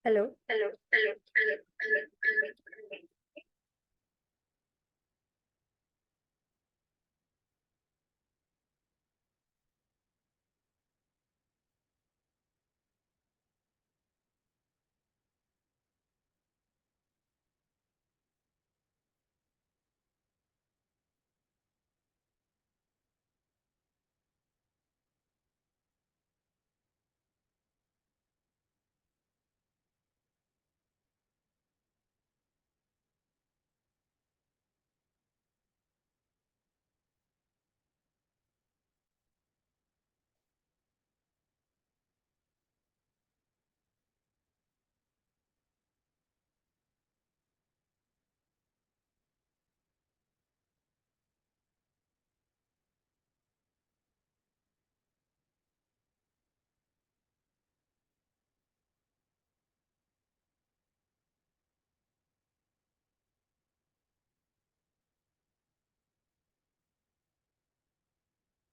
Hello.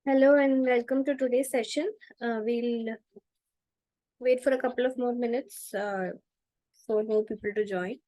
Hello and welcome to today's session. We'll wait for a couple of more minutes for more people to join.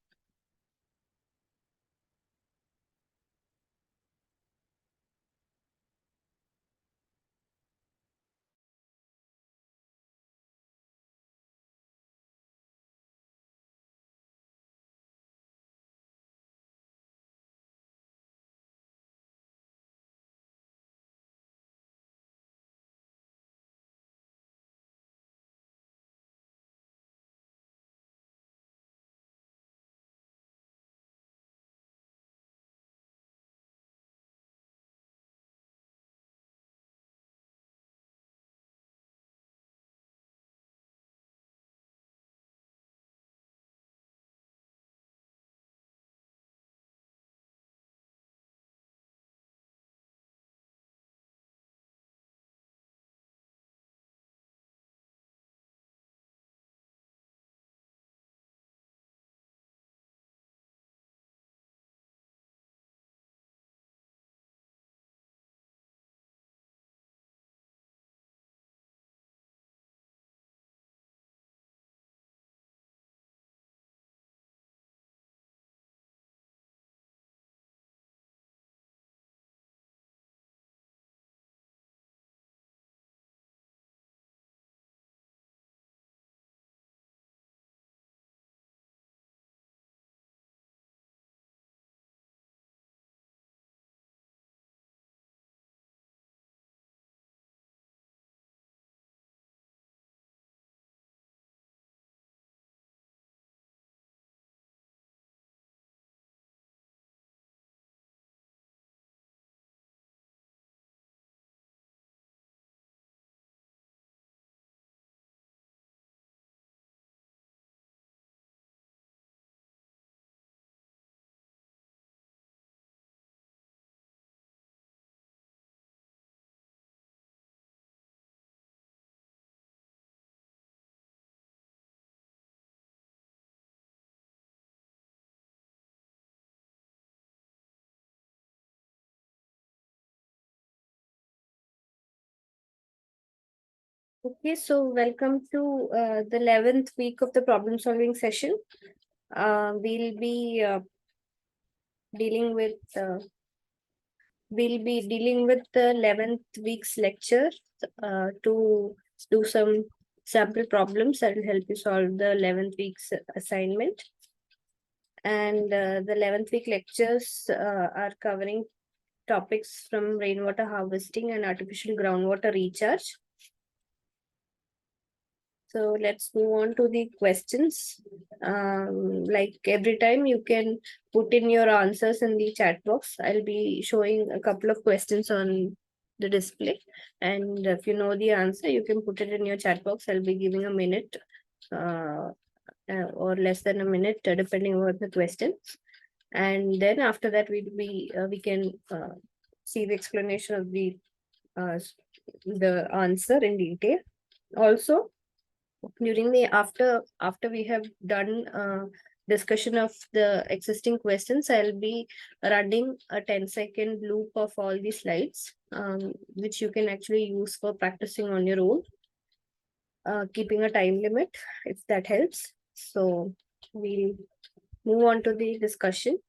Okay, so welcome to the 11th week of the problem solving session. We'll be dealing with the 11th week's lecture to do some sample problems that will help you solve the 11th week's assignment. And the 11th week lectures are covering topics from rainwater harvesting and artificial groundwater recharge. So let's move on to the questions. Like every time you can put in your answers in the chat box. I'll be showing a couple of questions on the display. And if you know the answer, you can put it in your chat box. I'll be giving a minute or less than a minute, depending on the question. And then after that, we can see the explanation of the answer in detail. Also, during the after we have done discussion of the existing questions, I'll be running a 10-second loop of all the slides, which you can actually use for practicing on your own, keeping a time limit if that helps. So we'll move on to the discussion.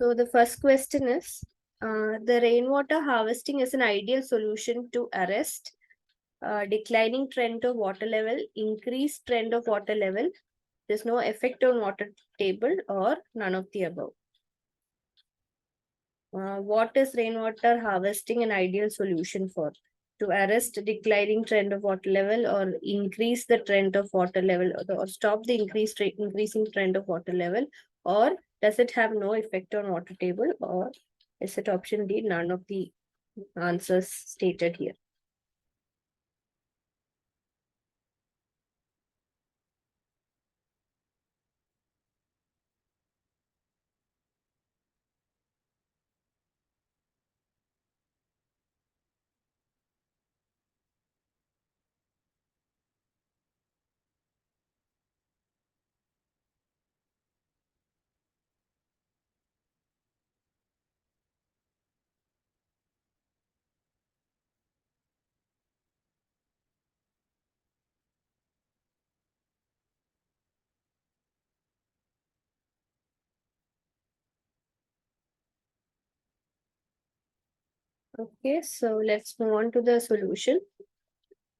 So the first question is, the rainwater harvesting is an ideal solution to arrest declining trend of water level, increased trend of water level. There's no effect on water table or none of the above. What is rainwater harvesting an ideal solution for? To arrest declining trend of water level or increase the trend of water level or stop the increasing trend of water level, or does it have no effect on water table, or is it option D, none of the answers stated here? Okay, so let's move on to the solution.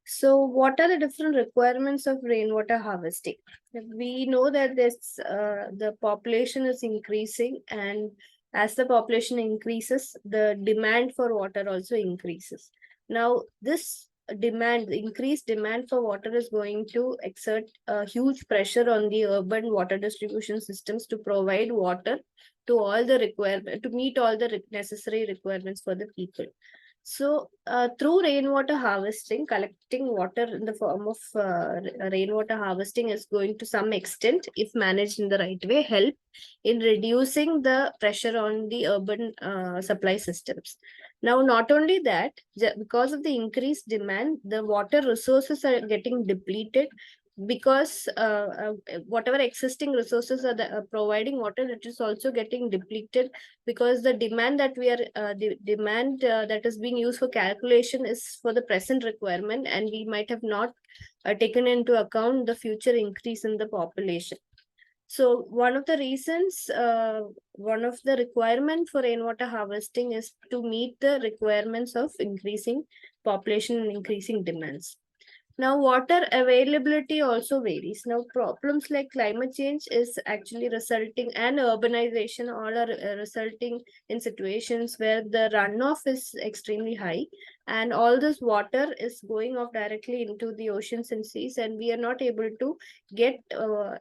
So what are the different requirements of rainwater harvesting? We know that the population is increasing, and as the population increases, the demand for water also increases. Now, this increased demand for water is going to exert a huge pressure on the urban water distribution systems to provide water to all the requirement to meet all the necessary requirements for the people. So, through rainwater harvesting, collecting water in the form of rainwater harvesting is going to some extent, if managed in the right way, help in reducing the pressure on the urban supply systems. Now, not only that, because of the increased demand, the water resources are getting depleted because whatever existing resources are providing water, it is also getting depleted because the demand that the demand that is being used for calculation is for the present requirement, and we might have not taken into account the future increase in the population. So one of the reasons, one of the requirement for rainwater harvesting is to meet the requirements of increasing population and increasing demands. Now, water availability also varies. Now, problems like climate change is actually resulting, and urbanization all are resulting in situations where the runoff is extremely high, and all this water is going off directly into the oceans and seas, and we are not able to get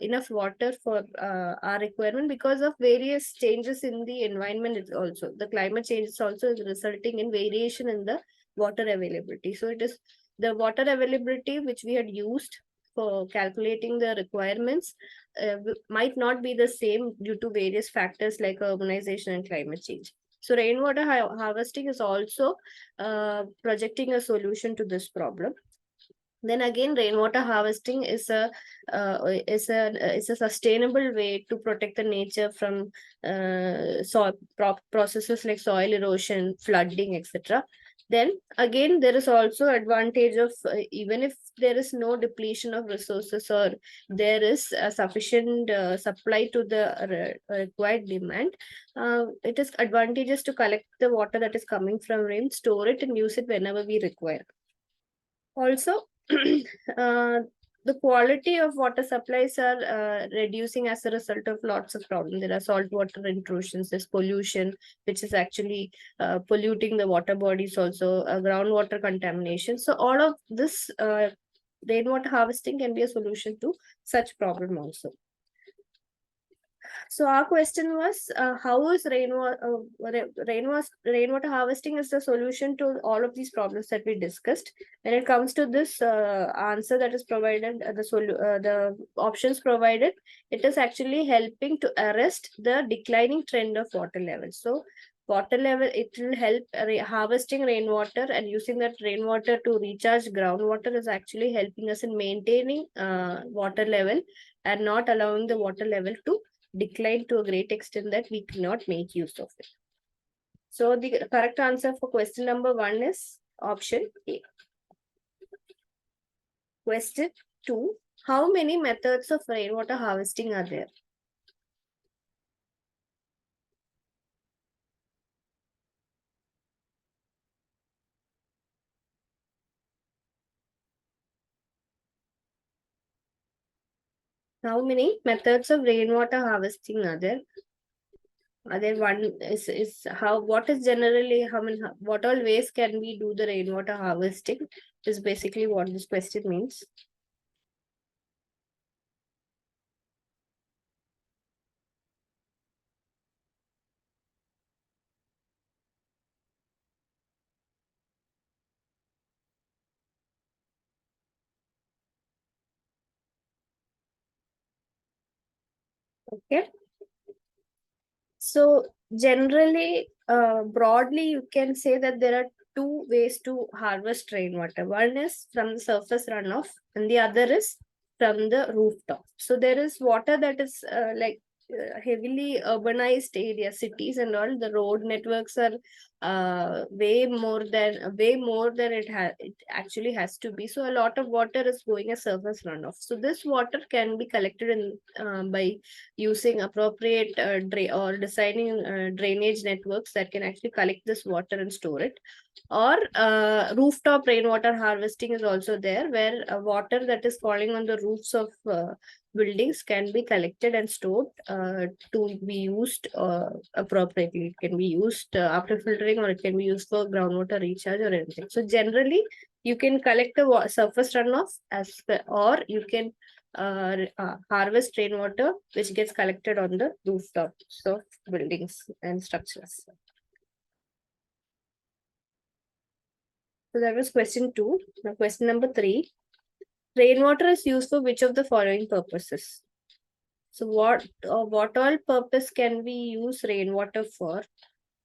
enough water for our requirement because of various changes in the environment. It's also the climate change is also resulting in variation in the water availability. So it is the water availability which we had used for calculating the requirements might not be the same due to various factors like urbanization and climate change. So rainwater harvesting is also projecting a solution to this problem. Then again, rainwater harvesting is a sustainable way to protect the nature from processes like soil erosion, flooding, etc. Then again, there is also advantage of even if there is no depletion of resources, or there is a sufficient supply to the required demand, it is advantageous to collect the water that is coming from rain, store it, and use it whenever we require. Also, the quality of water supplies are reducing as a result of lots of problems. There are saltwater intrusions, there's pollution, which is actually polluting the water bodies, also groundwater contamination. So all of this rainwater harvesting can be a solution to such problem also. So our question was, how is rainwater harvesting is the solution to all of these problems that we discussed? When it comes to this answer that is provided, the options provided, it is actually helping to arrest the declining trend of water levels. So water level, it will help harvesting rainwater and using that rainwater to recharge groundwater is actually helping us in maintaining water level and not allowing the water level to decline to a great extent that we cannot make use of it. So the correct answer for question number 1 is option A. Question 2. How many methods of rainwater harvesting are there? How many methods of rainwater harvesting are there? Are there one is how what is generally how many what all ways can we do the rainwater harvesting is basically what this question means. Okay. So generally, broadly, you can say that there are two ways to harvest rainwater. One is from the surface runoff, and the other is from the rooftop. So there is water that is heavily urbanized areas, cities, and all. The road networks are way more than it actually has to be. So a lot of water is going as surface runoff. So this water can be collected in by using appropriate or designing drainage networks that can actually collect this water and store it. Or rooftop rainwater harvesting is also there, where water that is falling on the roofs of buildings can be collected and stored to be used appropriately. It can be used after filtering, or it can be used for groundwater recharge or anything. So generally, you can collect the surface runoff or you can harvest rainwater which gets collected on the rooftops of buildings and structures. So that was question 2. Now question number 3. Rainwater is used for which of the following purposes? So what all purpose can we use rainwater for?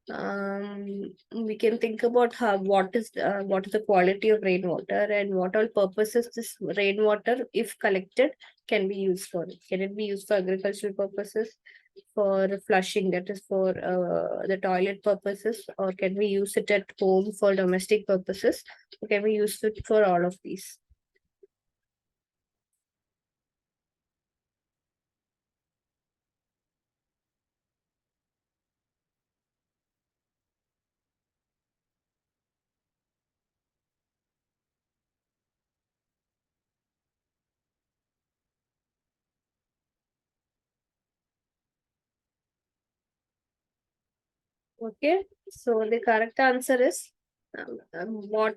We can think about what is the quality of rainwater and what all purposes this rainwater, if collected, can be used for. Can it be used for agricultural purposes, for flushing, that is for the toilet purposes, or can we use it at home for domestic purposes, or can we use it for all of these? Okay, so the correct answer is what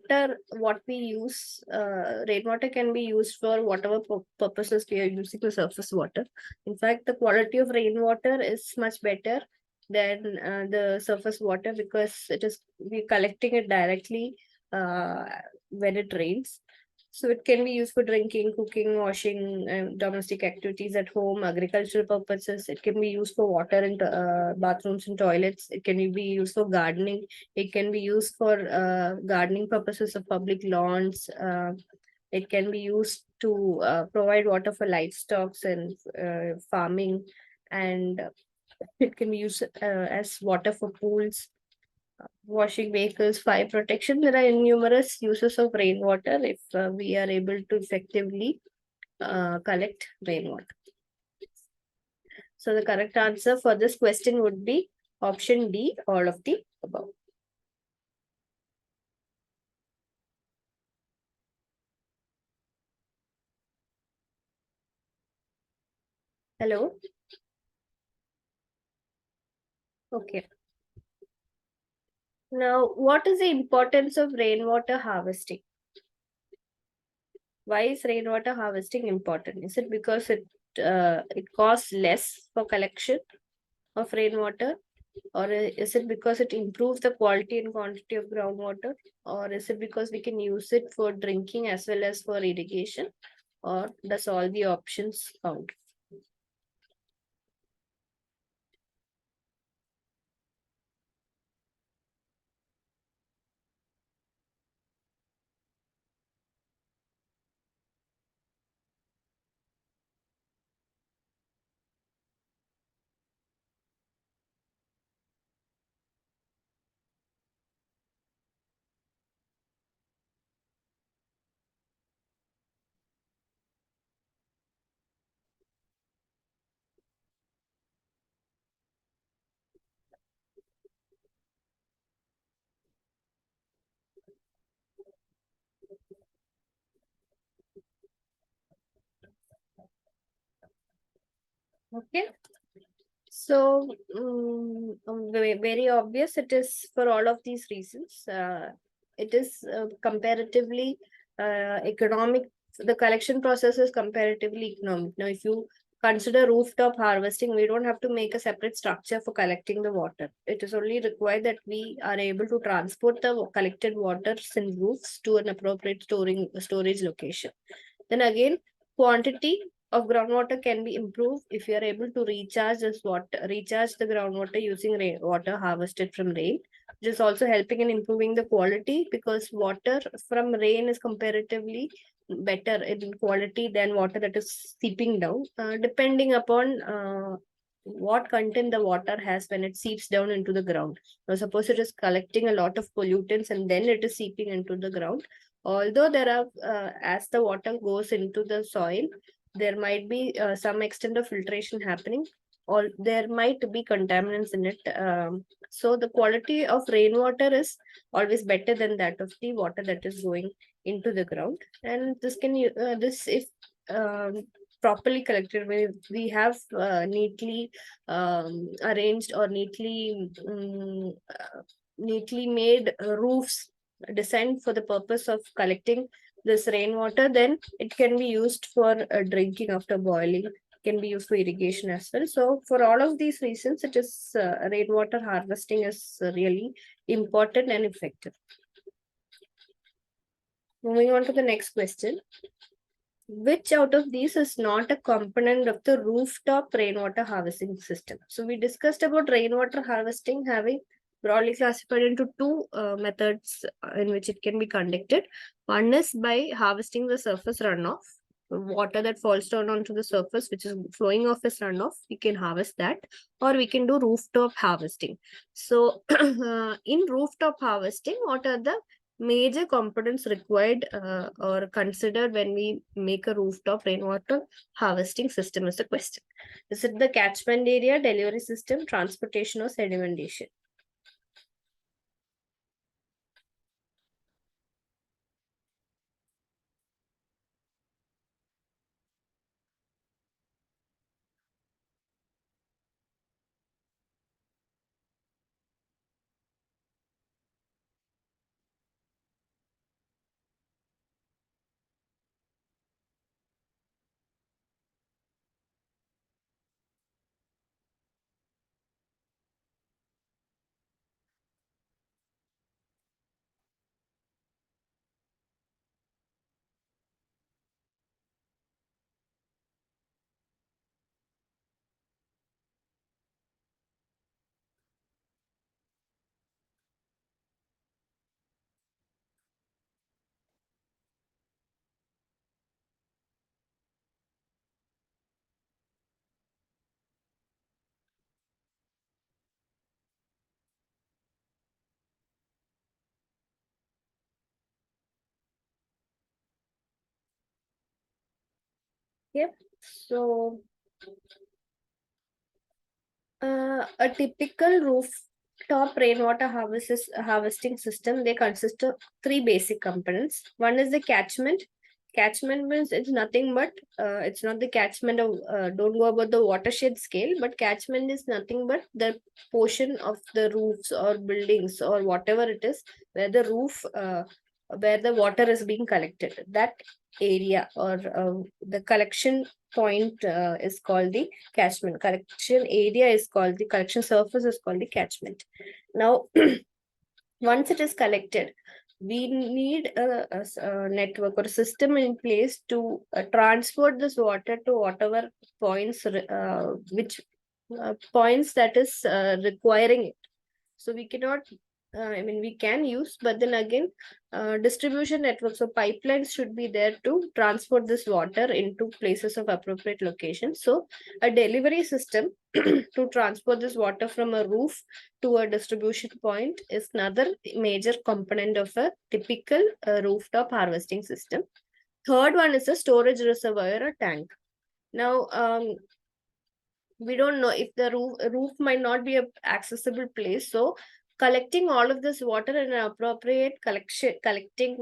we use, rainwater can be used for whatever purposes we are using the surface water. In fact, the quality of rainwater is much better than the surface water because we're collecting it directly uh, when it rains. So it can be used for drinking, cooking, washing, domestic activities at home, agricultural purposes. It can be used for water in bathrooms and toilets. It can be used for gardening. It can be used for gardening purposes of public lawns. It can be used to provide water for livestock and farming, and it can be used as water for pools, washing vehicles, fire protection. There are numerous uses of rainwater if we are able to effectively collect rainwater. So the correct answer for this question would be option D, all of the above. Hello. Okay. Now, what is the importance of rainwater harvesting? Why is rainwater harvesting important? Is it because it costs less for collection of rainwater, or is it because it improves the quality and quantity of groundwater, or is it because we can use it for drinking as well as for irrigation, or does all the options count? Okay. So, very obvious it is for all of these reasons. It is comparatively economic. The collection process is comparatively economic. Now, if you consider rooftop harvesting, we don't have to make a separate structure for collecting the water. It is only required that we are able to transport the collected waters in roofs to an appropriate storage location. Then again, quantity of groundwater can be improved if you are able to recharge the groundwater using water harvested from rain. It is also helping in improving the quality because water from rain is comparatively better in quality than water that is seeping down, depending upon what content the water has when it seeps down into the ground. Now, suppose it is collecting a lot of pollutants and then it is seeping into the ground. Although there are, as the water goes into the soil, there might be some extent of filtration happening, or there might be contaminants in it. So the quality of rainwater is always better than that of the water that is going into the ground. And this if properly collected, we have neatly arranged or neatly made roofs designed for the purpose of collecting this rainwater, then it can be used for drinking after boiling, can be used for irrigation as well. So for all of these reasons, it is rainwater harvesting is really important and effective. Moving on to the next question. Which out of these is not a component of the rooftop rainwater harvesting system? So we discussed about rainwater harvesting having broadly classified into two methods in which it can be conducted. One is by harvesting the surface runoff, water that falls down onto the surface, which is flowing off as runoff. We can harvest that, or we can do rooftop harvesting. So in rooftop harvesting, what are the major components required or considered when we make a rooftop rainwater harvesting system is the question. Is it the catchment area, delivery system, transportation, or sedimentation? Yep. So a typical rooftop rainwater harvesting system, they consist of three basic components. One is the catchment. Catchment means it's nothing but it's not the catchment of don't go about the watershed scale, but catchment is nothing but the portion of the roofs or buildings or whatever it is where the roof where the water is being collected. That area or the collection point is called the catchment. Collection area is called the collection surface is called the catchment. Now, once it is collected, we need a network or a system in place to transport this water to whatever points which points that is requiring it. So we cannot, we can use, but then again, distribution networks or pipelines should be there to transport this water into places of appropriate location. So a delivery system to transport this water from a roof to a distribution point is another major component of a typical rooftop harvesting system. Third one is a storage reservoir or tank. Now, we don't know if the roof might not be a accessible place, so Collecting all of this water in an appropriate collecting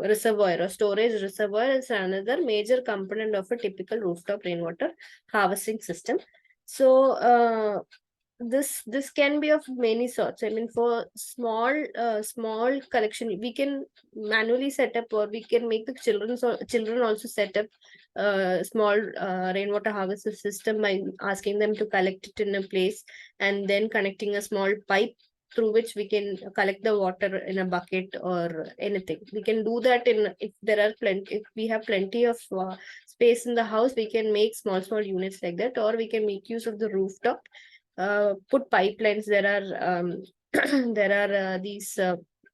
reservoir or storage reservoir is another major component of a typical rooftop rainwater harvesting system. So this can be of many sorts. I mean, for small collection, we can manually set up, or we can make the children also set up small rainwater harvester system by asking them to collect it in a place, and then connecting a small pipe through which we can collect the water in a bucket or anything. We can do that in, if there are plenty, if we have plenty of space in the house, we can make small units like that, or we can make use of the rooftop, put pipelines. There are there are these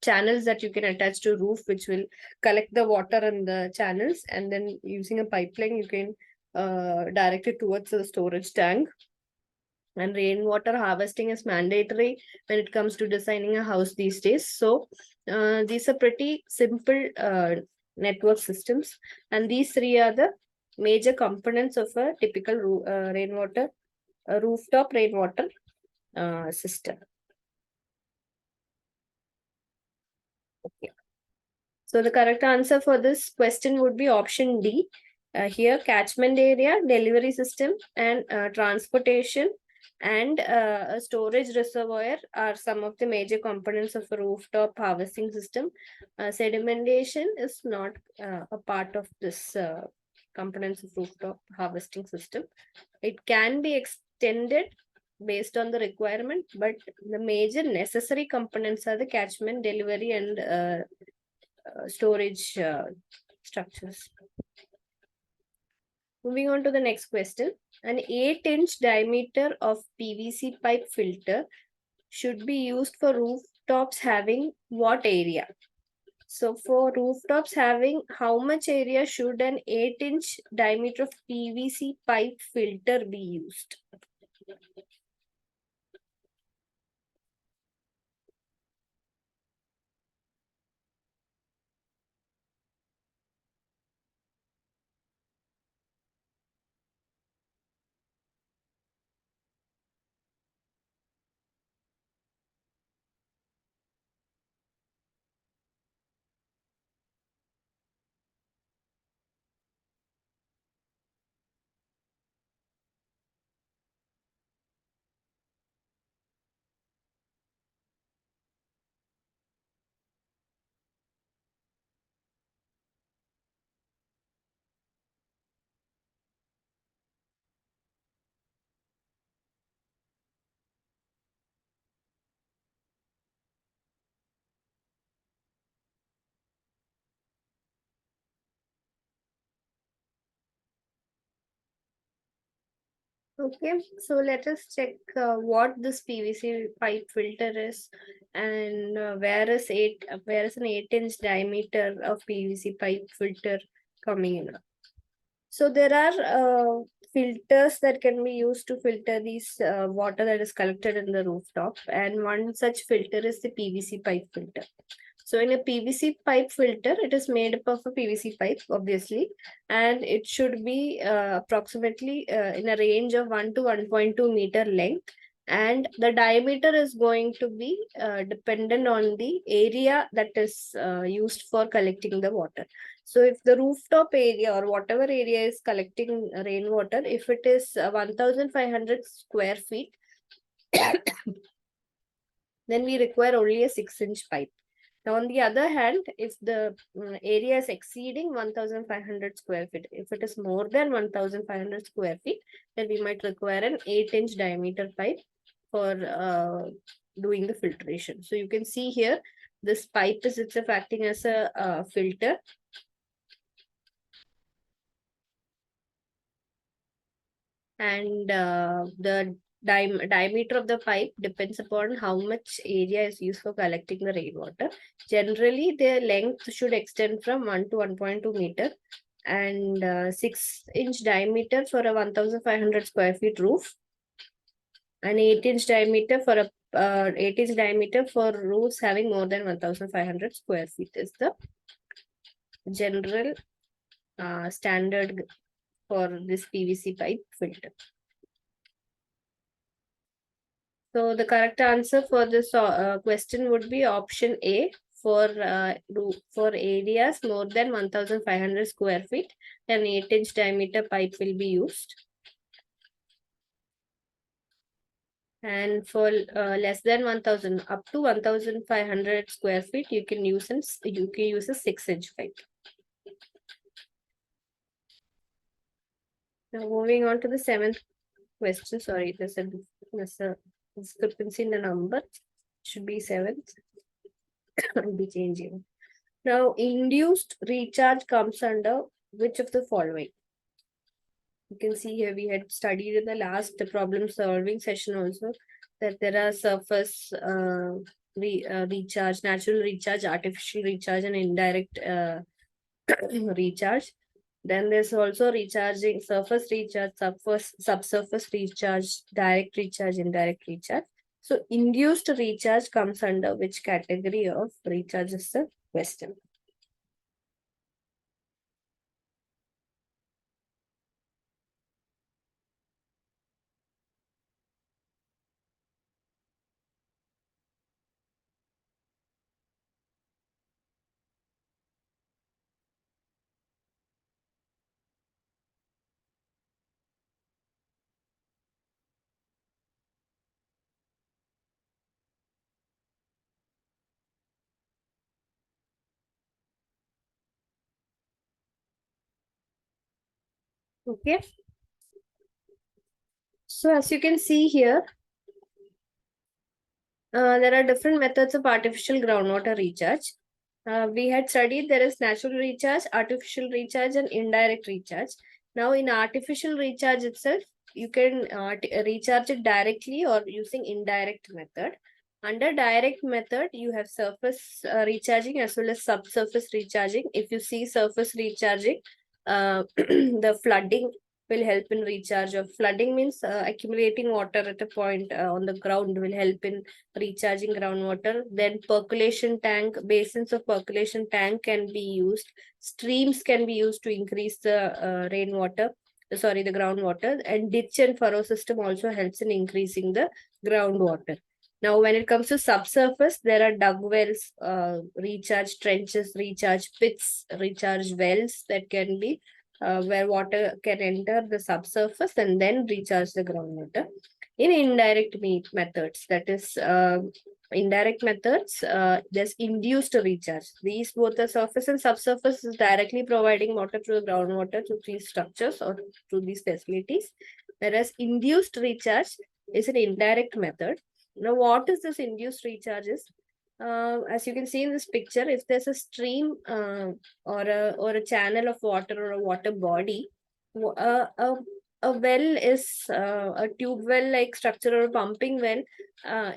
channels that you can attach to roof, which will collect the water in the channels, and then using a pipeline you can direct it towards the storage tank. And rainwater harvesting is mandatory when it comes to designing a house these days. So these are pretty simple network systems, and these three are the major components of a typical rooftop rainwater system. Okay. So the correct answer for this question would be option D. Here, catchment area, delivery system, and transportation and a storage reservoir are some of the major components of a rooftop harvesting system. Sedimentation is not a part of this components of rooftop harvesting system. It can be extended based on the requirement, but the major necessary components are the catchment, delivery, and storage structures. Moving on to the next question. An 8-inch diameter of PVC pipe filter should be used for rooftops having what area? So for rooftops having how much area should an 8-inch diameter of PVC pipe filter be used? Okay, so let us check what this PVC pipe filter is, and where is an 8-inch diameter of PVC pipe filter coming in. So there are filters that can be used to filter these water that is collected in the rooftop, and one such filter is the PVC pipe filter. So in a PVC pipe filter, it is made up of a PVC pipe, obviously, and it should be approximately in a range of 1 to 1.2 meter length. And the diameter is going to be dependent on the area that is used for collecting the water. So if the rooftop area or whatever area is collecting rainwater, if it is 1,500 square feet, then we require only a 6-inch pipe. Now, on the other hand, if the area is exceeding 1,500 square feet, if it is more than 1,500 square feet, then we might require an 8-inch diameter pipe for doing the filtration. So you can see here, this pipe is itself acting as a filter. And the diameter of the pipe depends upon how much area is used for collecting the rainwater. Generally, their length should extend from 1 to 1.2 meter, and 6-inch diameter for a 1,500 square feet roof, and 8-inch diameter for a 8-inch diameter for roofs having more than 1,500 square feet is the general standard for this PVC pipe filter. So the correct answer for this question would be option A. For areas more than 1,500 square feet, an 8-inch diameter pipe will be used. And for less than 1,000, up to 1,500 square feet, you can use a 6-inch pipe. Now moving on to the 7th question. Sorry, there's a discrepancy in the number. Should be 7th. I'll be changing. Now, induced recharge comes under which of the following? You can see here we had studied in the last problem solving session also that there are surface recharge, natural recharge, artificial recharge, and indirect recharge. Then there's also recharging, surface recharge, subsurface recharge, direct recharge, indirect recharge. So induced recharge comes under which category of recharge is the question. Okay. So as you can see here, there are different methods of artificial groundwater recharge. We had studied there is natural recharge, artificial recharge, and indirect recharge. Now, in artificial recharge itself, you can recharge it directly or using indirect method. Under direct method, you have surface recharging as well as subsurface recharging. If you see surface recharging, the flooding will help in recharge of flooding means accumulating water at a point on the ground will help in recharging groundwater. Then percolation tank, basins of percolation tank can be used. Streams can be used to increase the the groundwater. And ditch and furrow system also helps in increasing the groundwater. Now, when it comes to subsurface, there are dug wells, recharge trenches, recharge pits, recharge wells that can be where water can enter the subsurface and then recharge the groundwater. In indirect methods, that is indirect methods, there's induced recharge. These both the surface and subsurface is directly providing water to the groundwater to these structures or to these facilities. Whereas induced recharge is an indirect method. Now, what is this induced recharge is? As you can see in this picture, if there's a stream or a channel of water or a water body, a well is a tube well like structure or a pumping well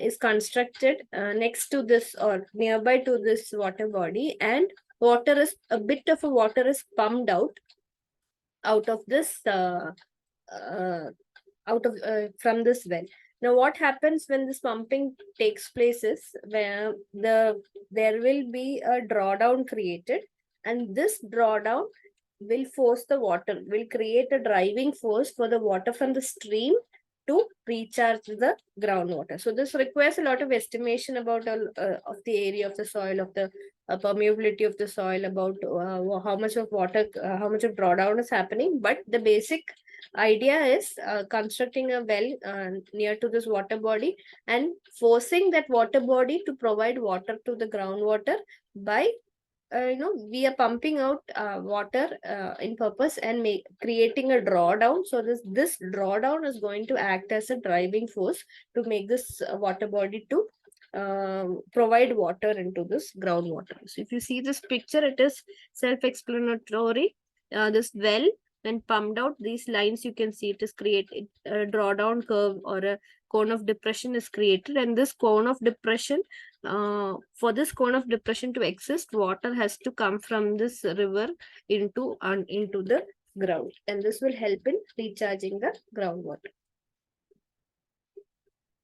is constructed next to this or nearby to this water body, and water is a bit of a water is pumped out of this uh, out of from this well. Now, what happens when this pumping takes place is where there will be a drawdown created, and this drawdown will force the water, will create a driving force for the water from the stream to recharge the groundwater. So this requires a lot of estimation about of the area of the soil, of the permeability of the soil, about how much of water, how much of drawdown is happening. But the basic idea is constructing a well near to this water body and forcing that water body to provide water to the groundwater by we are pumping out water in purpose and creating a drawdown. So this drawdown is going to act as a driving force to make this water body to provide water into this groundwater. So if you see this picture, it is self-explanatory. This well, when pumped out, these lines you can see it is created, a drawdown curve or a cone of depression is created, and this cone of depression, for this cone of depression to exist, water has to come from this river into the ground, and this will help in recharging the groundwater.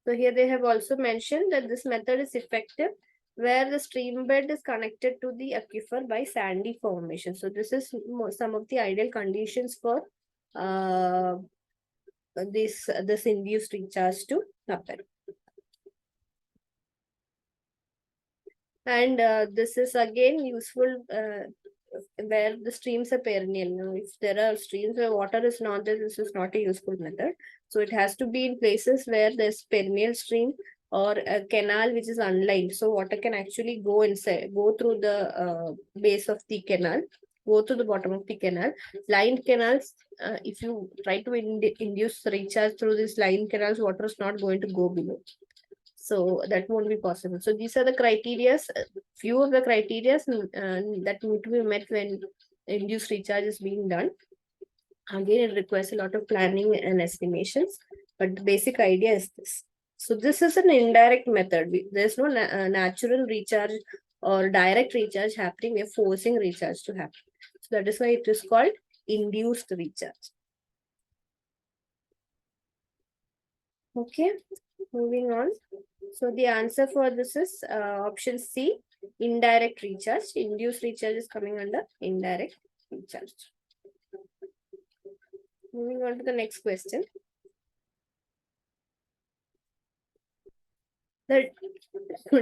So here they have also mentioned that this method is effective where the stream bed is connected to the aquifer by sandy formation. So this is some of the ideal conditions for this induced recharge to happen. And this is again useful where the streams are perennial. Now, if there are streams where water is not there, this is not a useful method. So it has to be in places where there's perennial stream or a canal which is unlined. So water can actually go inside, go through the base of the canal, go to the bottom of the canal. Lined canals, if you try to induce recharge through these lined canals, water is not going to go below. So that won't be possible. So these are the criterias, few of the criterias that need to be met when induced recharge is being done. Again, it requires a lot of planning and estimations, but the basic idea is this. So this is an indirect method. There's no natural recharge or direct recharge happening. We're forcing recharge to happen. So that is why it is called induced recharge. Okay, moving on. So the answer for this is option C, indirect recharge. Induced recharge is coming under indirect recharge. Moving on to the next question. The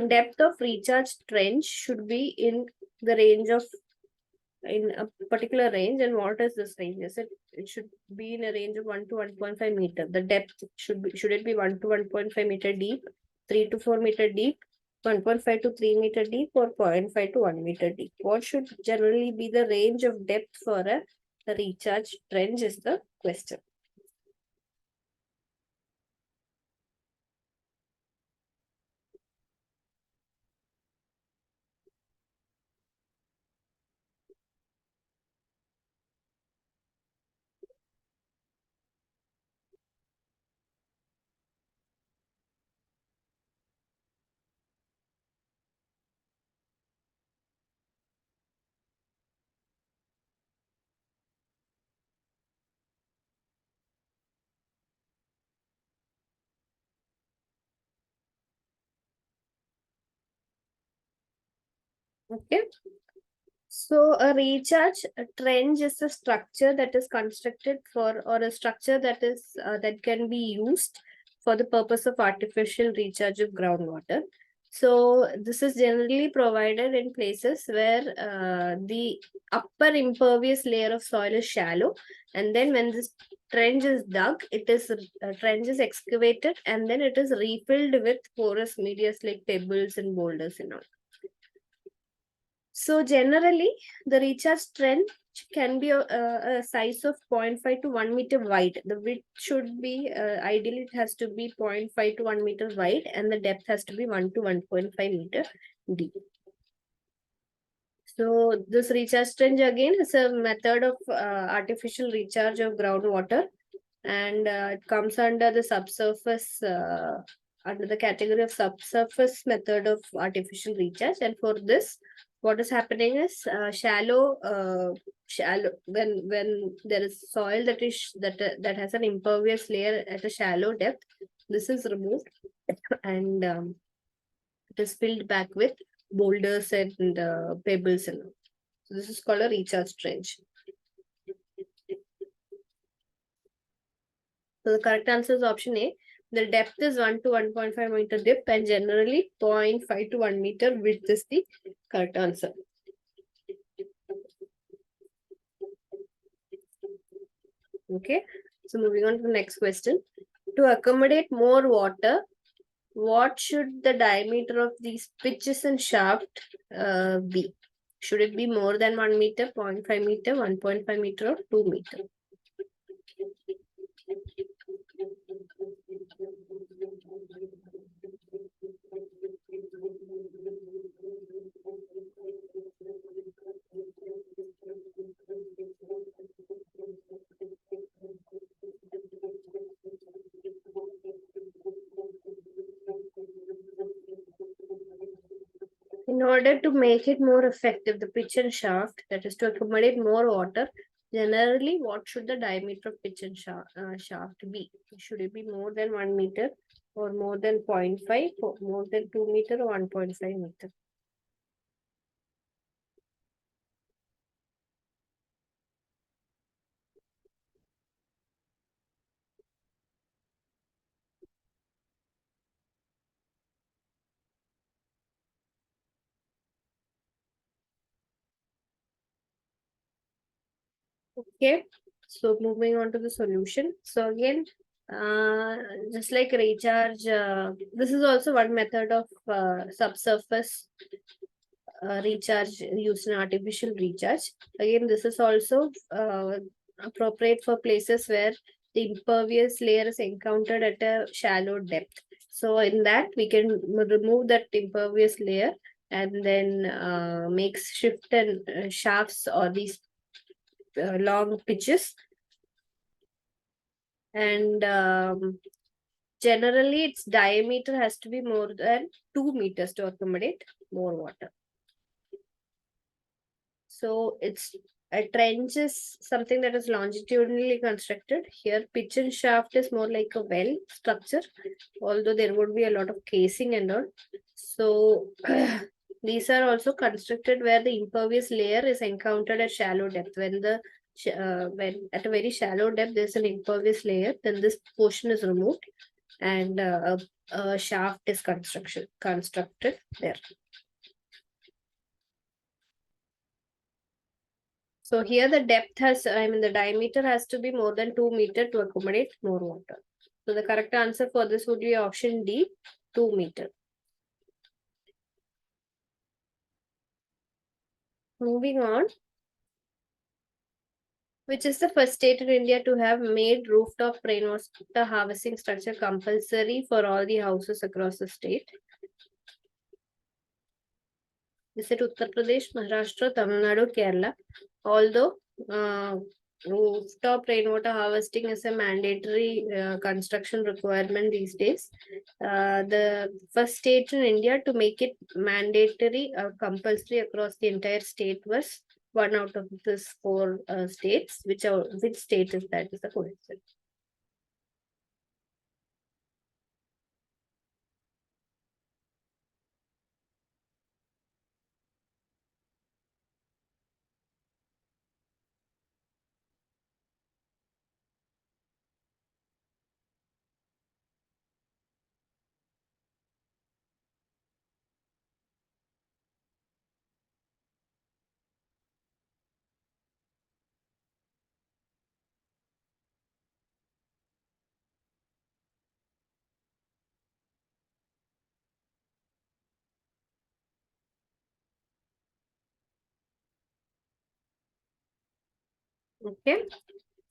depth of recharge trench should be in the range of, in a particular range, and what is this range? Is it should be in a range of 1 to 1.5 meter. The depth should it be 1 to 1.5 meter deep, 3 to 4 meter deep, 1.5 to 3 meter deep, or 0.5 to 1 meter deep? What should generally be the range of depth for a recharge trench is the question. Okay. So a recharge trench is a structure that is constructed for, or a structure that is that can be used for the purpose of artificial recharge of groundwater. So this is generally provided in places where the upper impervious layer of soil is shallow, and then when this trench is dug, it is trench is excavated, and then it is refilled with porous medias like pebbles and boulders and all. So generally, the recharge trench can be a size of 0.5 to 1 meter wide. The width should be, ideally it has to be 0.5 to 1 meter wide, and the depth has to be 1 to 1.5 meter deep. So this recharge trench again is a method of artificial recharge of groundwater, and it comes under the subsurface, under the category of subsurface method of artificial recharge. And for this, what is happening is shallow when there is soil that is that has an impervious layer at a shallow depth, this is removed and it is filled back with boulders and pebbles and all. So this is called a recharge trench. So the correct answer is option A. The depth is 1 to 1.5 meter depth, and generally 0.5 to 1 meter width is the correct answer. Okay. So moving on to the next question. To accommodate more water, what should the diameter of these pitches and shaft be? Should it be more than 1 meter, 0.5 meter, 1.5 meter, or 2 meter? In order to make it more effective, the pitch and shaft, that is to accommodate more water, generally, what should the diameter of pitch and shaft be? Should it be more than 1 meter, or more than 0.5, or more than 2 meter, or 1.5 meter? Okay, so moving on to the solution. So again, uh, just like recharge, this is also one method of subsurface recharge used in artificial recharge. Again, this is also appropriate for places where the impervious layer is encountered at a shallow depth. So in that, we can remove that impervious layer and then make shift and shafts or these long pitches. And generally, its diameter has to be more than 2 meters to accommodate more water. So it's a trench is something that is longitudinally constructed. Here, pitch and shaft is more like a well structure, although there would be a lot of casing and all. So these are also constructed where the impervious layer is encountered at shallow depth. When at a very shallow depth there's an impervious layer, then this portion is removed and a shaft is constructed there. So here the depth has, I mean, the diameter has to be more than 2 meter to accommodate more water. So the correct answer for this would be option D, 2 meter. Moving on, which is the first state in India to have made rooftop rainwater harvesting structure compulsory for all the houses across the state? Is it Uttar Pradesh, Maharashtra, Tamil Nadu, Kerala? Although uh, rooftop rainwater harvesting is a mandatory construction requirement these days, the first state in India to make it mandatory or compulsory across the entire state was one out of these four states. Which state is that? Is the question. Okay.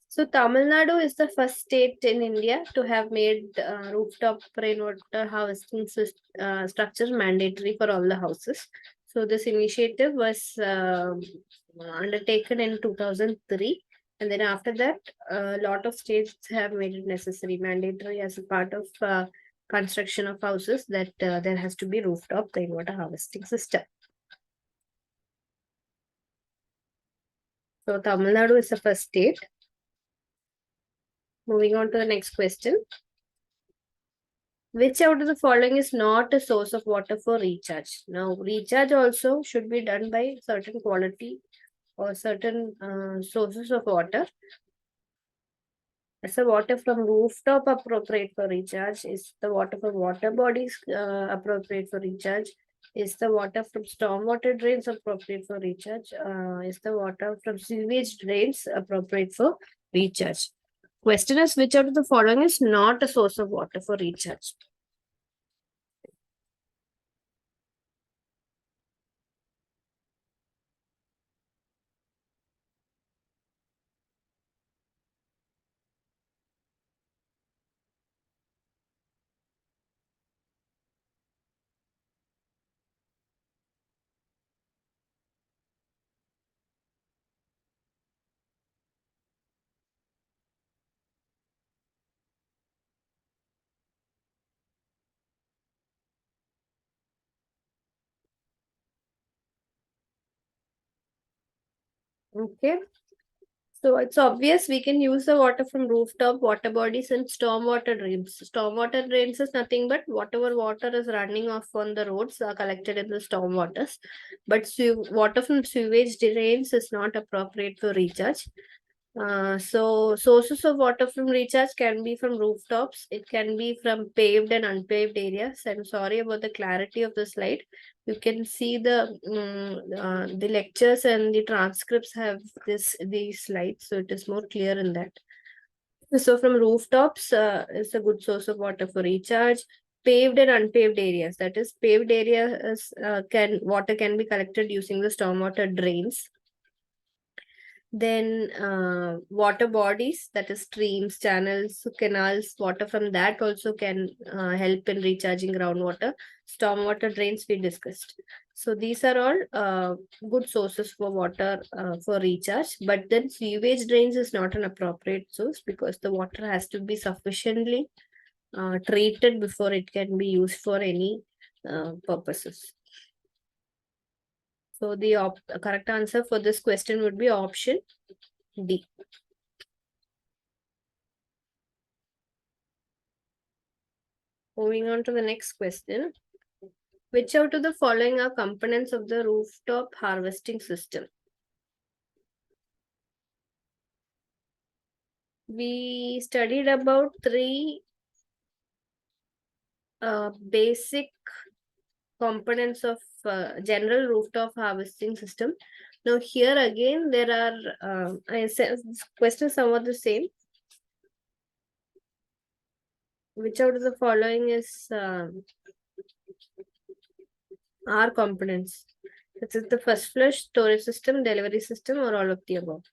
So Tamil Nadu is the first state in India to have made rooftop rainwater harvesting structure mandatory for all the houses. So this initiative was undertaken in 2003, and then after that, a lot of states have made it necessary, mandatory as a part of construction of houses that there has to be rooftop rainwater harvesting system. So Tamil Nadu is the first state. Moving on to the next question. Which out of the following is not a source of water for recharge? Now, recharge also should be done by certain quality or certain sources of water. Is the water from rooftop appropriate for recharge? Is the water from water bodies appropriate for recharge? Is the water from stormwater drains appropriate for recharge? Is the water from sewage drains appropriate for recharge? Question is, which out of the following is not a source of water for recharge? Okay. So it's obvious we can use the water from rooftop, water bodies, and stormwater drains. Stormwater drains is nothing but whatever water is running off on the roads are collected in the stormwaters. But water from sewage drains is not appropriate for recharge. So sources of water from recharge can be from rooftops. It can be from paved and unpaved areas. I'm sorry about the clarity of the slide. You can see the lectures and the transcripts have these slides, so it is more clear in that. So from rooftops is a good source of water for recharge. Paved and unpaved areas. That is, paved areas can water can be collected using the stormwater drains. Then water bodies, that is streams, channels, canals, water from that also can help in recharging groundwater. Stormwater drains we discussed. So these are all good sources for water for recharge. But then sewage drains is not an appropriate source because the water has to be sufficiently treated before it can be used for any purposes. So the correct answer for this question would be option D. Moving on to the next question. Which out of the following are components of the rooftop harvesting system? We studied about three basic components of general rooftop harvesting system. Now here again there are I said questions somewhat the same. Which out of the following is are components? This is the first flush, storage system, delivery system, or all of the above.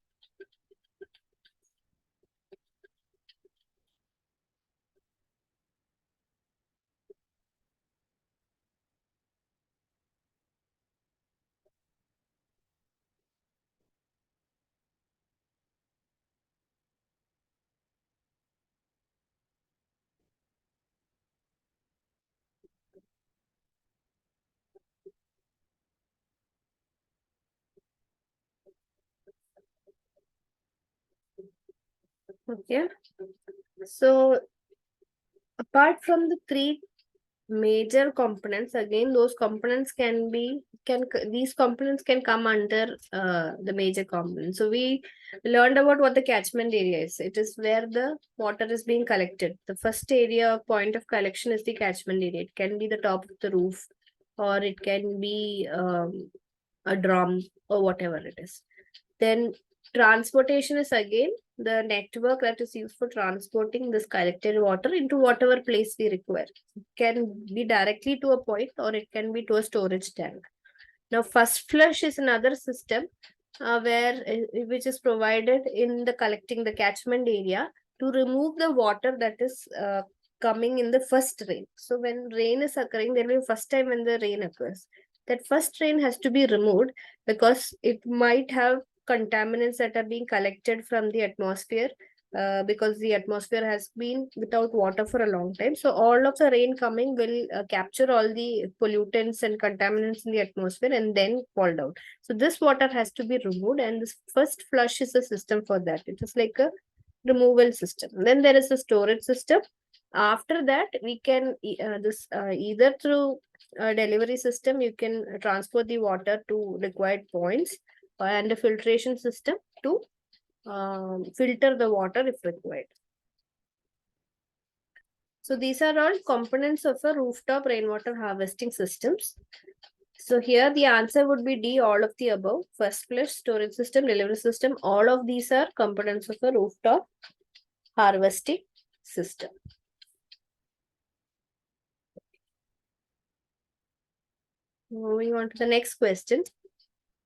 Okay. So apart from the three major components, again those components these components can come under the major components. So we learned about what the catchment area is. It is where the water is being collected. The first area point of collection is the catchment area. It can be the top of the roof, or it can be a drum, or whatever it is. Then transportation is again the network that is used for transporting this collected water into whatever place we require. It can be directly to a point, or it can be to a storage tank. Now, first flush is another system where which is provided in the collecting the catchment area to remove the water that is coming in the first rain. So when rain is occurring, there will be first time when the rain occurs. That first rain has to be removed because it might have contaminants that are being collected from the atmosphere because the atmosphere has been without water for a long time. So all of the rain coming will capture all the pollutants and contaminants in the atmosphere and then fall down. So this water has to be removed, and this first flush is a system for that. It is like a removal system. Then there is a storage system. After that, we can either through a delivery system, you can transport the water to required points, and a filtration system to filter the water if required. So these are all components of a rooftop rainwater harvesting systems. So here the answer would be D, all of the above. First flush, storage system, delivery system, all of these are components of a rooftop harvesting system. Moving on to the next question.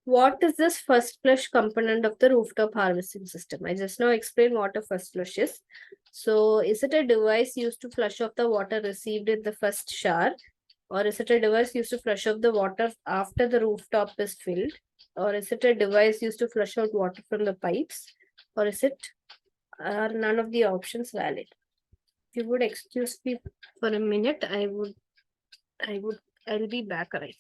What is this first flush component of the rooftop harvesting system? I just now explained what a first flush is. So is it a device used to flush off the water received in the first shower? Or is it a device used to flush off the water after the rooftop is filled? Or is it a device used to flush out water from the pipes? Or are none of the options valid? If you would excuse me for a minute, I'll be back right.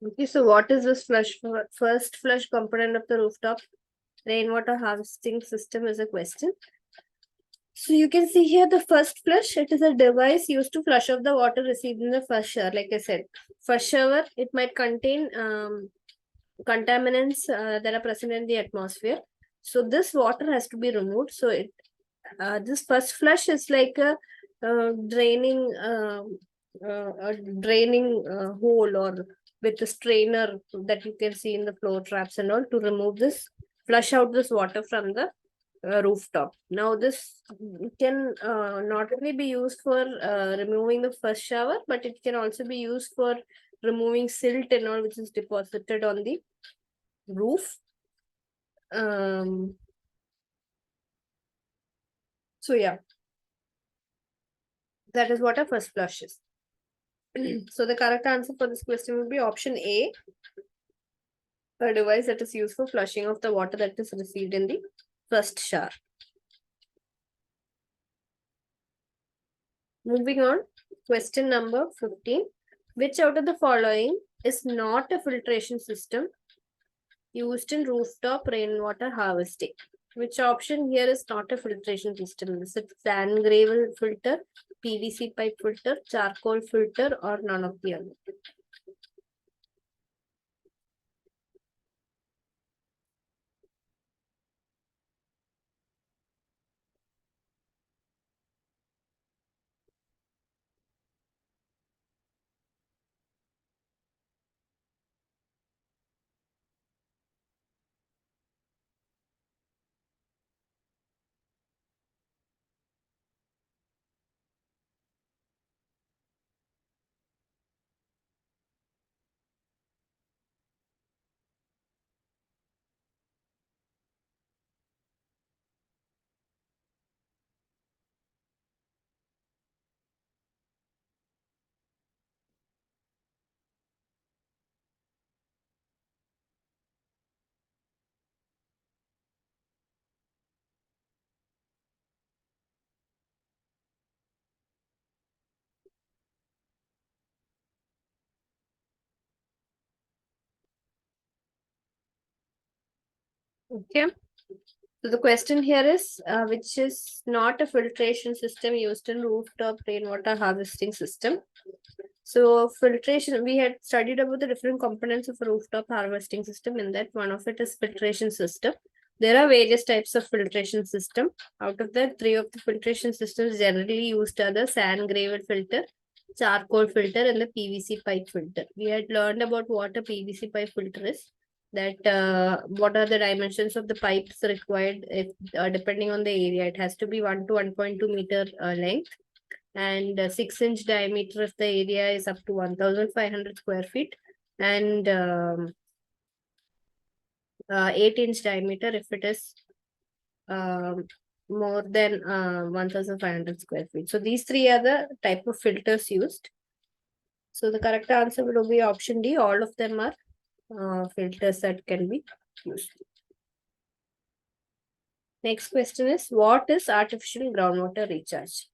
Okay, so what is this first flush component of the rooftop rainwater harvesting system is a question. So you can see here the first flush. It is a device used to flush off the water received in the first shower. Like I said, first shower, it might contain contaminants that are present in the atmosphere. So this water has to be removed. So this first flush is like draining a draining hole, or with a strainer that you can see in the floor traps and all, to remove this, flush out this water from the rooftop. Now this can not only be used for removing the first shower, but it can also be used for removing silt and all which is deposited on the roof. So yeah, that is what a first flush is. So the correct answer for this question would be option A, a device that is used for flushing of the water that is received in the first shower. Moving on, question number 15. Which out of the following is not a filtration system used in rooftop rainwater harvesting? Which option here is not a filtration system? Is it sand gravel filter, PVC pipe filter, charcoal filter, or none of the other? Okay. So the question here is, which is not a filtration system used in rooftop rainwater harvesting system? So filtration, we had studied about the different components of a rooftop harvesting system. In that, one of it is filtration system. There are various types of filtration system. Out of that, three of the filtration systems generally used are the sand gravel filter, charcoal filter, and the PVC pipe filter. We had learned about what a PVC pipe filter is, that what are the dimensions of the pipes required, if, depending on the area. It has to be 1 to 1.2 meter length, and 6-inch diameter if the area is up to 1,500 square feet, and 8-inch diameter if it is um, more than 1,500 square feet. So these three are the type of filters used. So the correct answer will be option D. All of them are filters that can be used. Next question is, what is artificial groundwater recharge?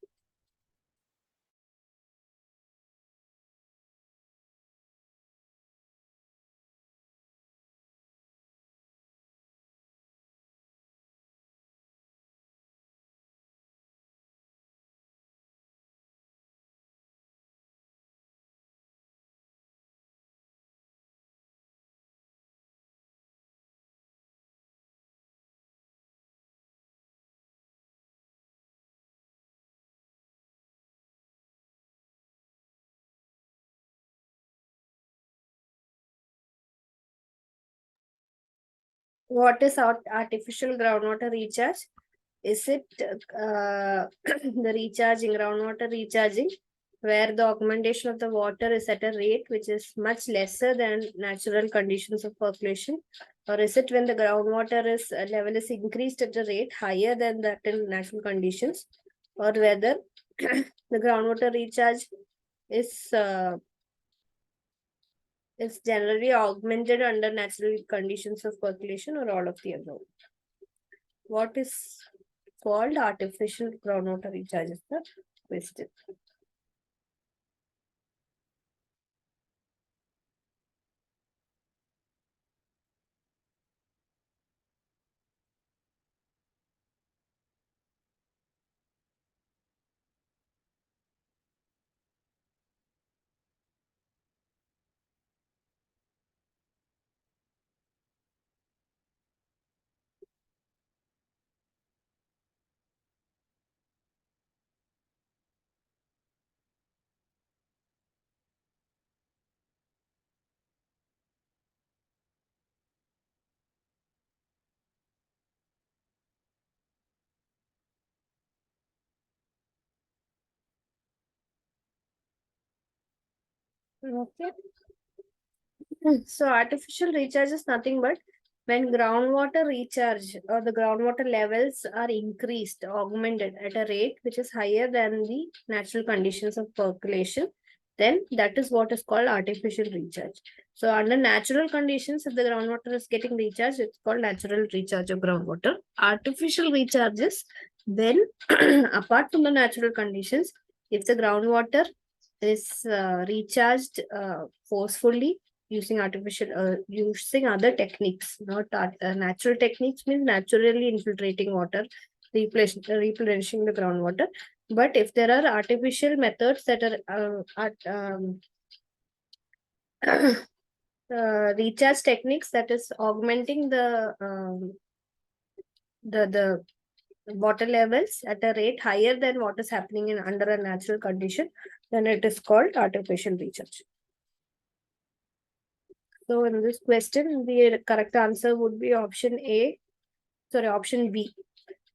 What is artificial groundwater recharge? Is it the recharging, groundwater recharging, where the augmentation of the water is at a rate which is much lesser than natural conditions of percolation? Or is it when the groundwater is level is increased at a rate higher than that in natural conditions? Or whether the groundwater recharge is generally augmented under natural conditions of percolation, or all of the above? What is called artificial groundwater recharge is the question. Okay. So artificial recharge is nothing but when groundwater recharge or the groundwater levels are increased, augmented at a rate which is higher than the natural conditions of percolation, then that is what is called artificial recharge. So under natural conditions, if the groundwater is getting recharged, it's called natural recharge of groundwater. Artificial recharges, then apart from the natural conditions, if the groundwater is recharged forcefully using other techniques, not natural techniques means naturally infiltrating water, replenishing the groundwater. But if there are artificial methods that recharge techniques that is augmenting the water levels at a rate higher than what is happening in under a natural condition, then it is called artificial recharge. So in this question, the correct answer would be option B.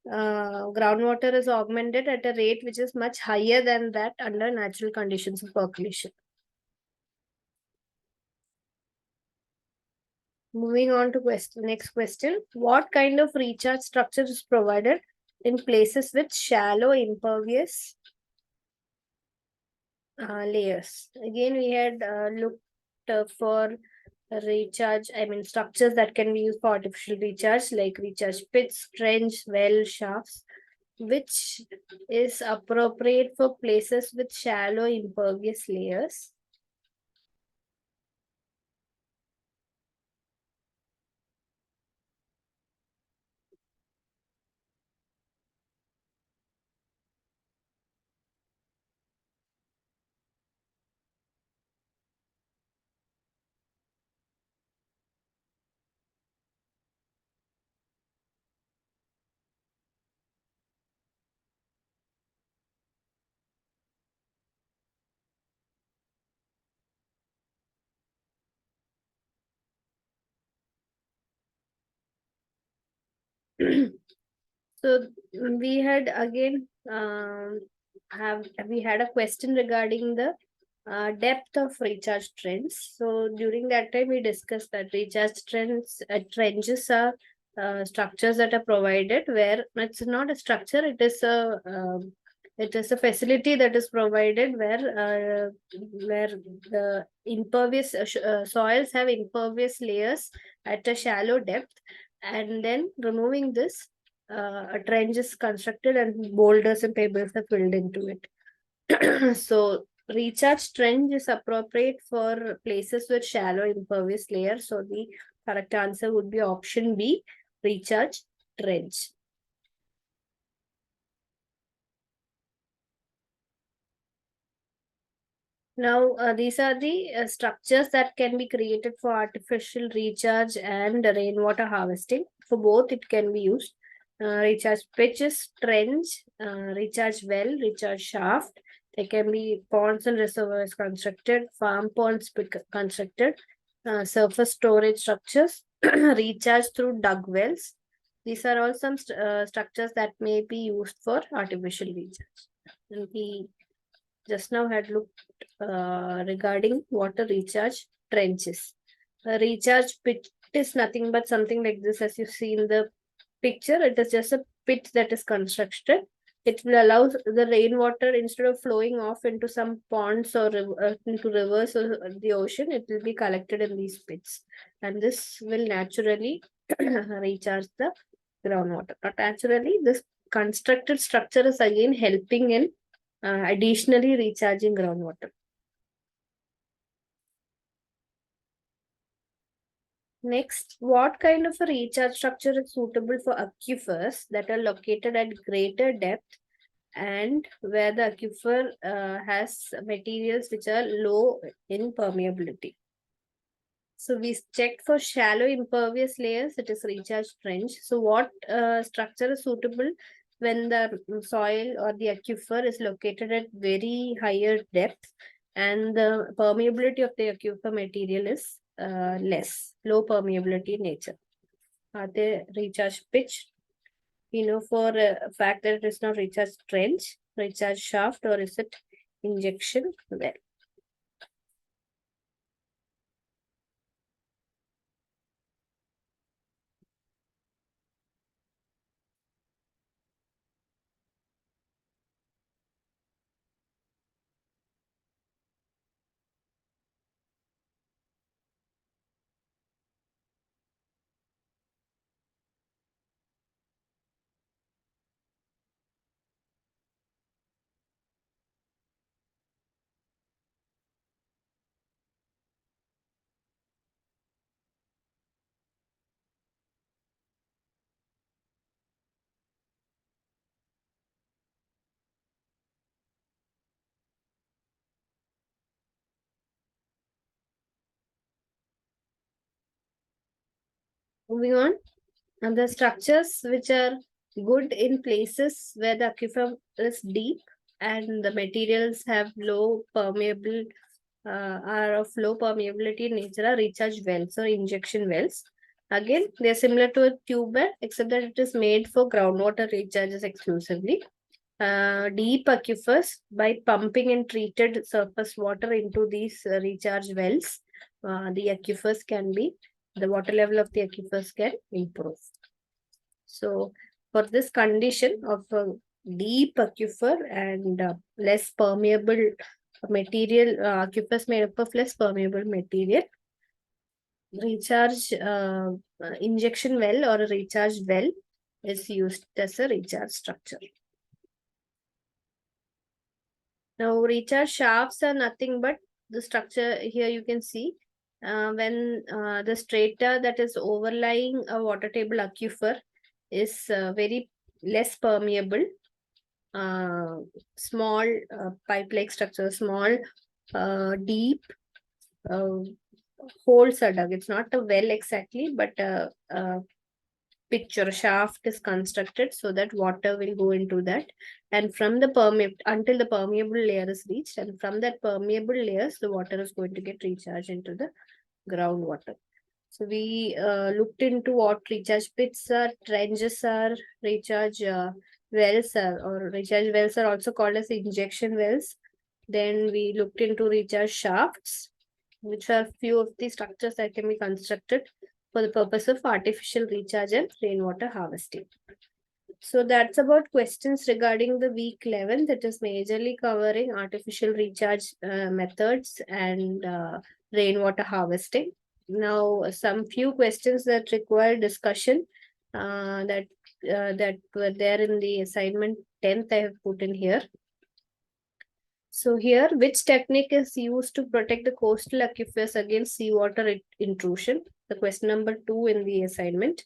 Groundwater is augmented at a rate which is much higher than that under natural conditions of percolation. Moving on to next question. What kind of recharge structure is provided in places with shallow impervious layers? Again, we had looked for recharge, structures that can be used for artificial recharge, like recharge pits, trench, well, shafts, which is appropriate for places with shallow impervious layers. So we had again have we had a question regarding the depth of recharge trends. So during that time, we discussed that recharge trenches are structures that are provided where it's not a structure; it is a facility that is provided where the impervious soils have impervious layers at a shallow depth, and then removing this, a trench is constructed and boulders and pebbles are filled into it. So recharge trench is appropriate for places with shallow impervious layer. So the correct answer would be option B, recharge trench. Now, these are the structures that can be created for artificial recharge and rainwater harvesting. For both, it can be used. Recharge pitches, trench, recharge well, recharge shaft. There can be ponds and reservoirs constructed, farm ponds constructed, surface storage structures, recharge through dug wells. These are all some structures that may be used for artificial recharge. And we just now had looked regarding water recharge trenches. A recharge pit is nothing but something like this, as you see in the picture. It is just a pit that is constructed. It will allow the rainwater, instead of flowing off into some ponds or into rivers or the ocean, it will be collected in these pits, and this will naturally recharge the groundwater. Not naturally, this constructed structure is again helping in additionally recharging groundwater. Next, what kind of a recharge structure is suitable for aquifers that are located at greater depth and where the aquifer has materials which are low in permeability? So we checked for shallow impervious layers, it is recharge trench. So what structure is suitable when the soil or the aquifer is located at very higher depth and the permeability of the aquifer material is less, low permeability in nature? Are they recharge pitch? We know for a fact that it is not recharge trench, recharge shaft, or is it injection well? Moving on, and the structures which are good in places where the aquifer is deep and the materials have low permeable are of low permeability in nature are recharge wells or injection wells. Again, they are similar to a tube well, except that it is made for groundwater recharges exclusively. Deep aquifers, by pumping and treated surface water into these recharge wells, the water level of the aquifers can improve. So, for this condition of a deep aquifer and less permeable material, aquifers made up of less permeable material, recharge injection well or a recharge well is used as a recharge structure. Now, recharge shafts are nothing but the structure here you can see when the strata that is overlying a water table aquifer is very less permeable. Small pipe-like structure, small, deep holes are dug. It's not a well exactly, but a pitch or a shaft is constructed so that water will go into that. And from the permeable, until the permeable layer is reached, and from that permeable layers, the water is going to get recharged into the groundwater. So we looked into what recharge pits are, trenches are, recharge wells are, or recharge wells are also called as injection wells. Then we looked into recharge shafts, which are few of the structures that can be constructed for the purpose of artificial recharge and rainwater harvesting. So that's about questions regarding the week 11, that is majorly covering artificial recharge methods and rainwater harvesting. Now, some few questions that require discussion that were there in the assignment 10th I have put in here. So here, which technique is used to protect the coastal aquifers against seawater intrusion? The question number 2 in the assignment.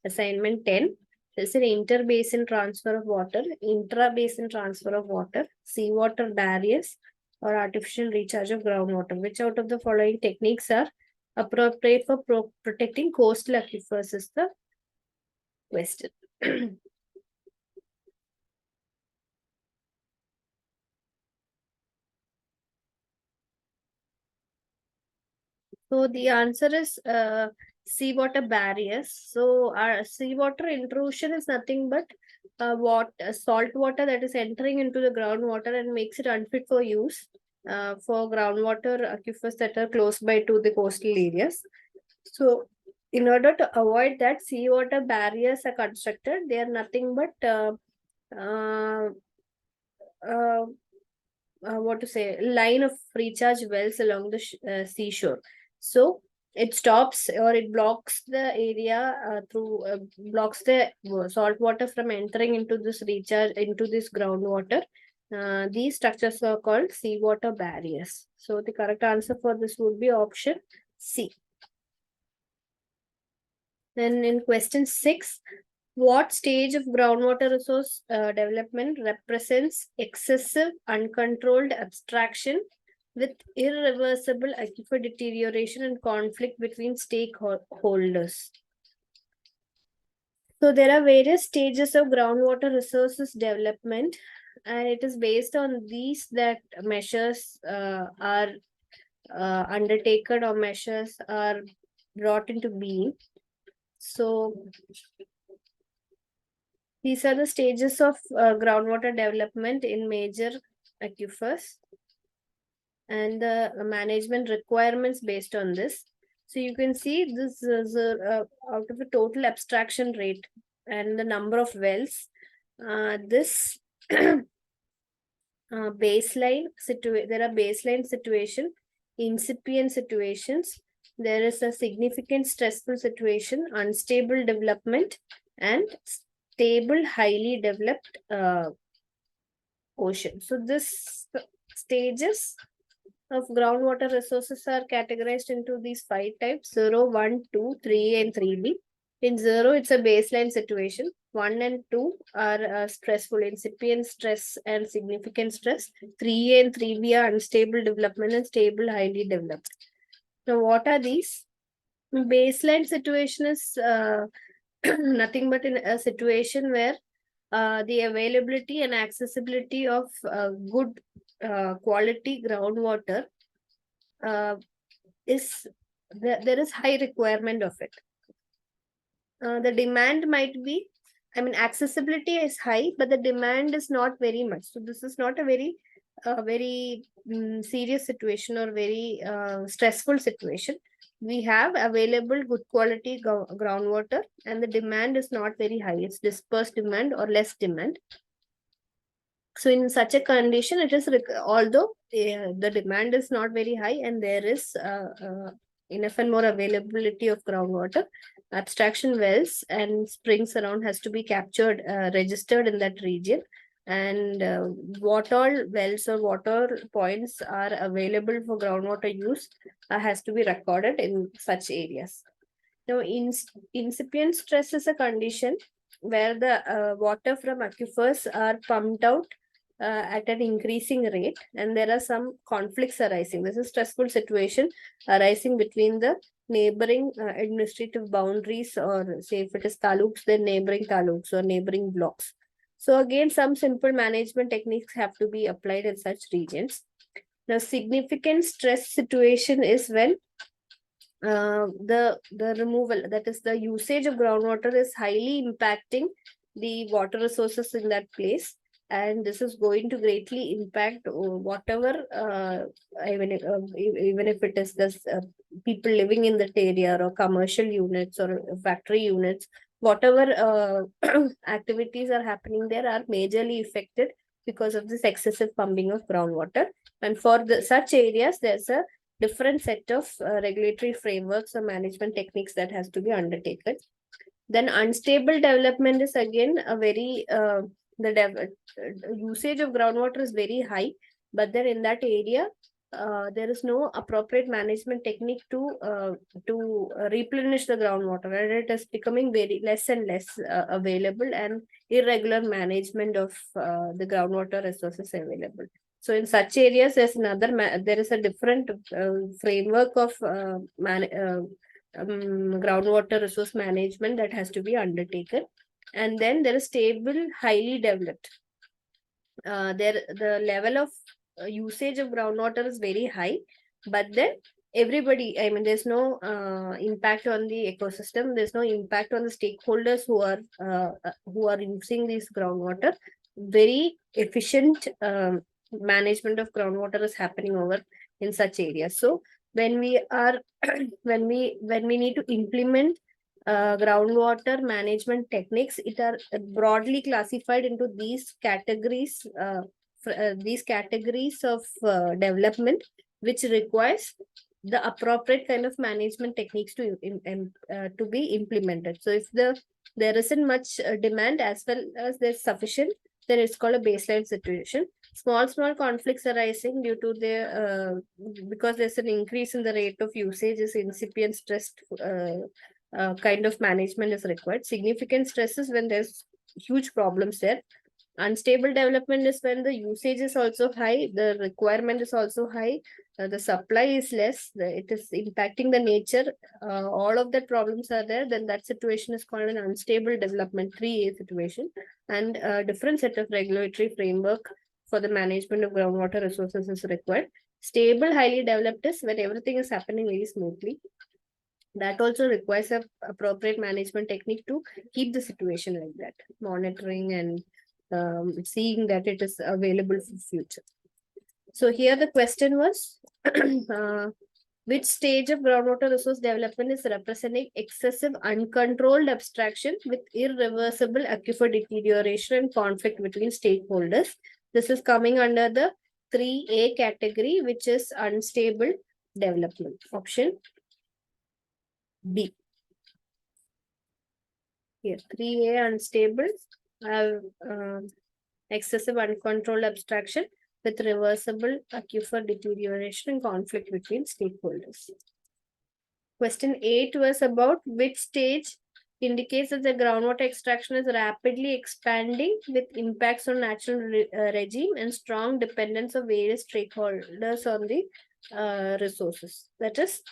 Assignment 10 is an interbasin transfer of water, intra-basin transfer of water, seawater barriers, or artificial recharge of groundwater. Which out of the following techniques are appropriate for protecting coastal aquifers is the question. So the answer is seawater barriers. So our seawater intrusion is nothing but salt water that is entering into the groundwater and makes it unfit for use for groundwater aquifers that are close by to the coastal areas. So in order to avoid that, seawater barriers are constructed. They are nothing but uh, uh, what to say, line of recharge wells along the seashore. So it stops or it blocks the area through blocks the salt water from entering into this recharge into this groundwater. These structures are called seawater barriers. So the correct answer for this would be option C. Then in question 6, what stage of groundwater resource development represents excessive uncontrolled abstraction with irreversible aquifer deterioration and conflict between stakeholders? So there are various stages of groundwater resources development, and it is based on these that measures are undertaken or measures are brought into being. So these are the stages of groundwater development in major aquifers and the management requirements based on this. So you can see this is out of a total abstraction rate and the number of wells. This there are baseline situation, incipient situations. There is a significant stressful situation, unstable development, and stable, highly developed ocean. So this stages of groundwater resources are categorized into these 5 types: 0, 1, 2, 3, and 3B. In 0, it's a baseline situation. 1 and 2 are stressful, incipient stress and significant stress. 3A and 3B are unstable development and stable, highly developed. Now, what are these? Baseline situation is nothing but in a situation where the availability and accessibility of good quality groundwater is there is high requirement of it. The demand might be, I mean, accessibility is high, but the demand is not very much. So this is not a very serious situation or very stressful situation. We have available good quality groundwater, and the demand is not very high. It's dispersed demand or less demand. So in such a condition, it is although the demand is not very high and there is enough and more availability of groundwater, abstraction wells and springs around has to be captured, registered in that region. And what all wells or water points are available for groundwater use has to be recorded in such areas. Now, incipient stress is a condition where the water from aquifers are pumped out at an increasing rate, and there are some conflicts arising. This is stressful situation arising between the neighboring administrative boundaries, or say if it is taluks, then neighboring taluks or neighboring blocks. So again, some simple management techniques have to be applied in such regions. Now, significant stress situation is when the removal, that is the usage of groundwater, is highly impacting the water resources in that place, and this is going to greatly impact whatever even if it is this people living in that area or commercial units or factory units, whatever activities are happening there are majorly affected because of this excessive pumping of groundwater. And for such areas, there's a different set of regulatory frameworks or management techniques that has to be undertaken. Then unstable development is again a very usage of groundwater is very high, but then in that area there is no appropriate management technique to replenish the groundwater, and it is becoming very less and less available, and irregular management of the groundwater resources available. So in such areas, there is a different framework of groundwater resource management that has to be undertaken. And then there is stable, highly developed. The level of usage of groundwater is very high, but then everybody, I mean, there's no impact on the ecosystem. There's no impact on the stakeholders who are using this groundwater. Very efficient management of groundwater is happening over in such areas. So when we are when we need to implement groundwater management techniques, it are broadly classified into these categories of development, which requires the appropriate kind of management techniques to be implemented. So if there isn't much demand as well as there's sufficient, then it's called a baseline situation. Small conflicts arising due to the because there's an increase in the rate of usage is incipient stress kind of management is required. Significant stress is when there's huge problems there. Unstable development is when the usage is also high, the requirement is also high, the supply is less, it is impacting the nature, all of the problems are there, then that situation is called an unstable development, 3A situation. And a different set of regulatory framework for the management of groundwater resources is required. Stable, highly developed is when everything is happening very smoothly. That also requires a appropriate management technique to keep the situation like that, monitoring and seeing that it is available for future. So here the question was, which stage of groundwater resource development is representing excessive uncontrolled abstraction with irreversible aquifer deterioration and conflict between stakeholders? This is coming under the 3A category, which is unstable development. Option B. Here, 3A unstable, excessive uncontrolled abstraction with reversible aquifer deterioration and conflict between stakeholders. Question 8 was about which stage indicates that the groundwater extraction is rapidly expanding with impacts on natural regime and strong dependence of various stakeholders on the resources. That is,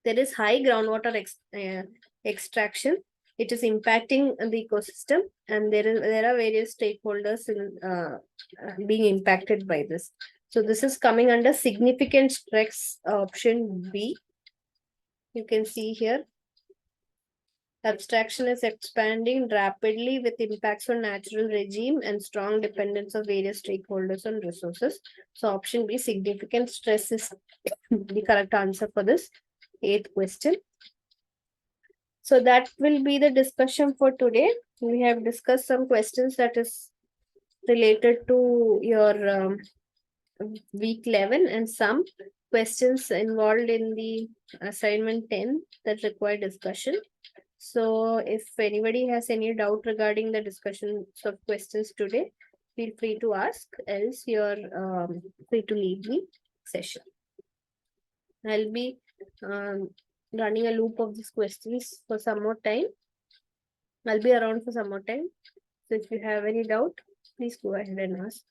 there is high groundwater extraction. It is impacting the ecosystem, and there are various stakeholders being impacted by this. So this is coming under significant stress, option B. You can see here. Abstraction is expanding rapidly with impacts on natural regime and strong dependence of various stakeholders on resources. So option B, significant stress, is the correct answer for this eighth question. So that will be the discussion for today. We have discussed some questions that is related to your week 11 and some questions involved in the assignment 10 that require discussion. So if anybody has any doubt regarding the discussions of questions today, feel free to ask, else you're free to leave the session. I'll be running a loop of these questions for some more time. I'll be around for some more time. So if you have any doubt, please go ahead and ask.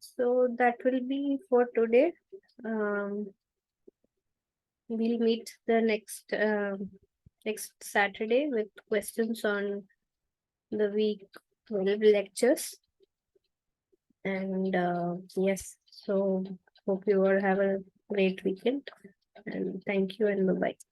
So that will be for today. We'll meet the next Saturday with questions on the week 12 lectures. And yes, so hope you all have a great weekend. And thank you and bye bye.